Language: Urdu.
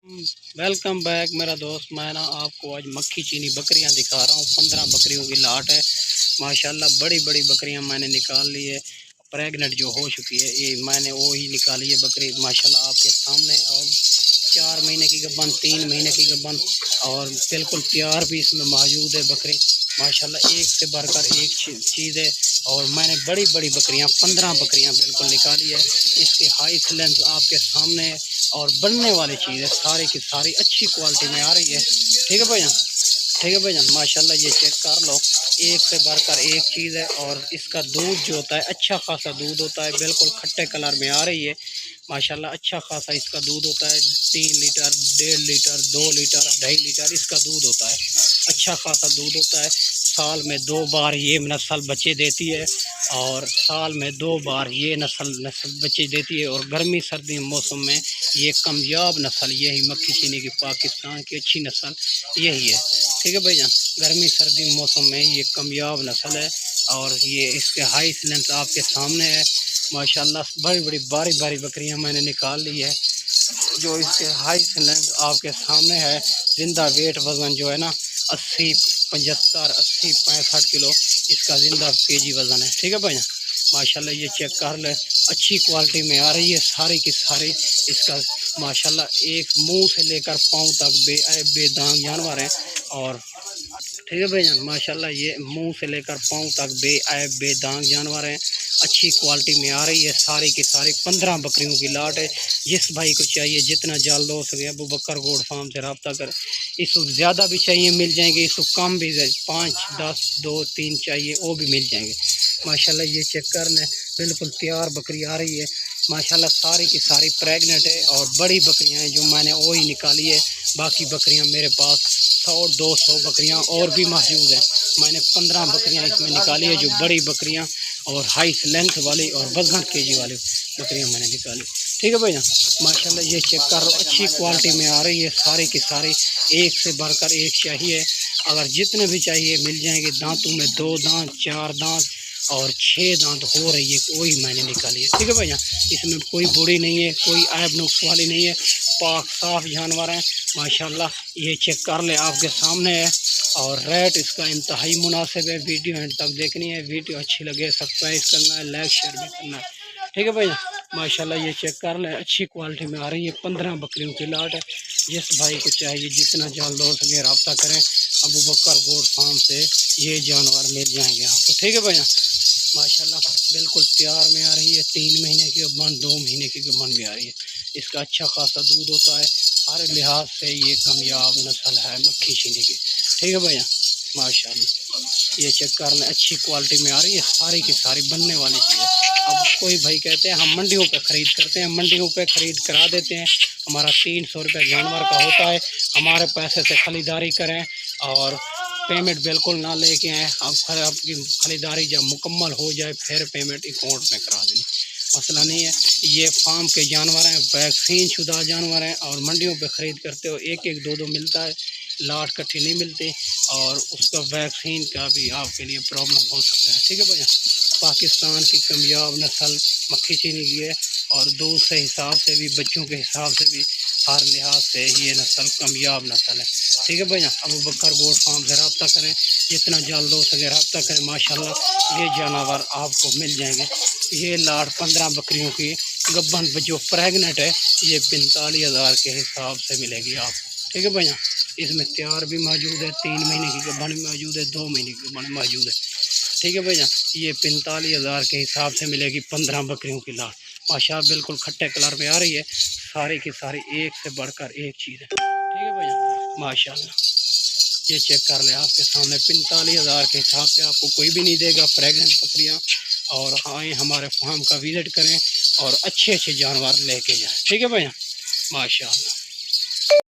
ویلکم بیک میرا دوست. میں آپ کو آج مکھی چینی بکریاں دکھا رہا ہوں. 15 بکریوں کی لاٹ ہے ماشاءاللہ. بڑی بڑی بکریاں میں نے نکال لی ہے. پریگننٹ جو ہو چکی ہے یہ میں نے وہی نکالی ہے بکری ماشاءاللہ آپ کے سامنے. اور 4 مہینے کی گبن، 3 مہینے کی گبن، اور بالکل تیار بھی اس میں موجود ہے بکری ماشاءاللہ. ایک سے بڑھ کر ایک چیز ہے. اور میں نے بڑی بڑی بکریاں 15 بکریاں بالکل نکالی ہے. اس کی ہائٹ لینتھ آپ کے سامنے ہے. اور بننے والی چیز ہے ساری کی ساری اچھی کوالٹی میں آ رہی ہے. ٹھیک ہے بھائی جان، ٹھیک ہے بھائی جان ماشاءاللہ. یہ چیک کر لو، ایک سے بڑھ کر ایک چیز ہے. اور اس کا دودھ جو ہوتا ہے اچھا خاصا دودھ ہوتا ہے. بالکل کھٹے کلر میں آ رہی ہے ماشاءاللہ. اچھا خاصا اس کا دودھ ہوتا ہے. 3 لیٹر، 1.5 لیٹر، 2 لیٹر، 2.5 لیٹر اس کا دودھ ہوتا ہے. اچھا خاصا دودھ ہوتا ہے. سال میں 2 بار یہ نسل بچے دیتی ہے. اور سال میں 2 بار یہ نسل بچے دیتی ہے. اور گرمی سردی موسم میں یہ کامیاب نسل یہی مکھی چینی کی پاکستان کی اچھی نسل یہی ہے. ٹھیک ہے بھائی جان، گرمی سردی موسم میں یہ کامیاب نسل ہے. اور یہ اس کے ہائٹ لینتھ آپ کے سامنے ہے ماشاءاللہ. بڑی باری بکریاں میں نے نکال لی ہے جو اس کے ہائٹ لینتھ آپ کے سامنے ہے. زندہ ویٹ وزن جو ہے نا 80، 75، 80، 65 کلو اس کا زندہ کےجی وزن ہے. ٹھیک ہے بھائی جان ماشاءاللہ. یہ چیک کر لیں، اچھی کوالٹی میں آ رہی ہے ساری کی ساری. اس کا ماشاءاللہ ایک منہ سے لے کر پاؤں تک بے دانت جانور ہیں. اور ٹھیک ہے بھائی جان ماشاءاللہ یہ منہ سے لے کر پاؤں تک بے دانت جانور ہیں. اچھی کوالٹی میں آ رہی ہے ساری کی ساری. 15 بکریوں کی لاٹ ہے. جس بھائی کو چاہیے جتنا جلد ہو سکے ابو بکر گوڈ فارم سے رابطہ کر. اس کو زیادہ بھی چاہیے مل جائیں گے، اس کو کم بھی 5، 10، 2، 3 چاہیے وہ بھی مل جائیں گے ماشاءاللہ. یہ چیک کر لیں، بالکل تیار بکری آ رہی ہے ماشاءاللہ. ساری کی ساری پریگننٹ ہے. اور بڑی بکریاں ہیں جو میں نے وہی نکالی ہے. باقی بکریاں میرے پاس 100-200 بکریاں اور بھی موجود ہیں. میں نے 15 بکریاں اس میں نکالی ہے جو بڑی بکریاں اور ہائٹ لینتھ والی اور 62 کےجی والی بکریاں میں نے نکالی. ٹھیک ہے بھائی جان ماشاءاللہ. یہ چیک کر لو، اچھی کوالٹی میں آ رہی ہے ساری کی ساری. ایک سے بڑھ کر ایک چاہیے، اگر جتنے بھی چاہیے مل جائیں گے. دانتوں میں 2 دانت، 4 دانت اور 6 دانت ہو رہی ہے وہی میں نے نکالی ہے. ٹھیک ہے بھائی جان، اس میں کوئی بوڑھی نہیں ہے، کوئی عیب نقص والی نہیں ہے. پاک صاف جانور ہیں ماشاءاللہ. یہ چیک کر لیں آپ کے سامنے ہے. اور ریٹ اس کا انتہائی مناسب ہے. ویڈیو اینڈ تک دیکھنی ہے. ویڈیو اچھی لگے سبسکرائب کرنا ہے، لائک شیئر بھی کرنا ہے. ٹھیک ہے بھائی ماشاءاللہ. یہ چیک کر لیں، اچھی کوالٹی میں آ رہی ہے. 15 بکریوں کی لاٹ ہے. جس بھائی کو چاہیے جتنا جلد ہو سکے رابطہ کریں. ابو بکر گوڈ فارم سے یہ جانور مل جائیں گے آپ کو. ٹھیک ہے بھائی ماشاءاللہ. بالکل تیار میں آ رہی ہے. 3 مہینے کی گبن، 2 مہینے کی گبن بھی آ رہی ہے. اس کا اچھا خاصا دودھ ہوتا ہے. ہر لحاظ سے یہ کامیاب نسل ہے مکھی چینی کی. ٹھیک ہے بھائی ماشاءاللہ. یہ چیک کر لیں، اچھی کوالٹی میں آ رہی ہے ساری کی ساری بننے والی چیز ہے. اب کوئی بھائی کہتے ہیں ہم منڈیوں پہ خرید کرتے ہیں، منڈیوں پہ خرید کرا دیتے ہیں. ہمارا 300 روپے جانور کا ہوتا ہے. ہمارے پیسے سے خریداری کریں اور پیمنٹ بالکل نہ لے کے آئیں. آپ کی خریداری جب مکمل ہو جائے پھر پیمنٹ اکاؤنٹ میں کرا دیں، مسئلہ نہیں ہے. یہ فارم کے جانور ہیں، ویکسین شدہ جانور ہیں. اور منڈیوں پہ خرید کرتے ہو 1-1، 2-2 ملتا ہے، لاٹ کٹھی نہیں ملتی. اور اس کا ویکسین کا بھی آپ کے لیے پرابلم ہو سکتا ہے. ٹھیک ہے بھائی، پاکستان کی کامیاب نسل مکھی چینی کی ہے. اور دودھ سے حساب سے بھی، بچوں کے حساب سے بھی، ہر لحاظ سے یہ نسل کامیاب نسل ہے. ٹھیک ہے بھائی ابو بکر گوڈ فارم سے رابطہ کریں، جتنا جلد ہو سکے رابطہ کریں ماشاءاللہ. یہ جانور آپ کو مل جائیں گے. یہ لاٹ 15 بکریوں کی گبن جو پریگننٹ ہے یہ 45,000 کے حساب سے ملے گی آپ کو. ٹھیک ہے بھائی اس میں تیار بھی موجود ہے، 3 مہینے کی گبن بھی موجود ہے، 2 مہینے کی گبن موجود ہے. ٹھیک ہے بھائی یہ 45,000 کے حساب سے ملے گی 15 بکریوں کی لاٹ ماشاءاللہ. بالکل کھٹے کلر میں آ رہی ہے ساری کی ساری. ایک سے بڑھ کر ایک چیز ہے. ٹھیک ہے بھائی ماشاءاللہ. یہ چیک کر لیں آپ کے سامنے. 45,000 کے حساب سے آپ کو کوئی بھی نہیں دے گا پریگننٹ بکریاں. اور آئیں ہمارے فارم کا وزٹ کریں اور اچھے جانور لے کے جائیں. ٹھیک ہے بھائی ماشاءاللہ.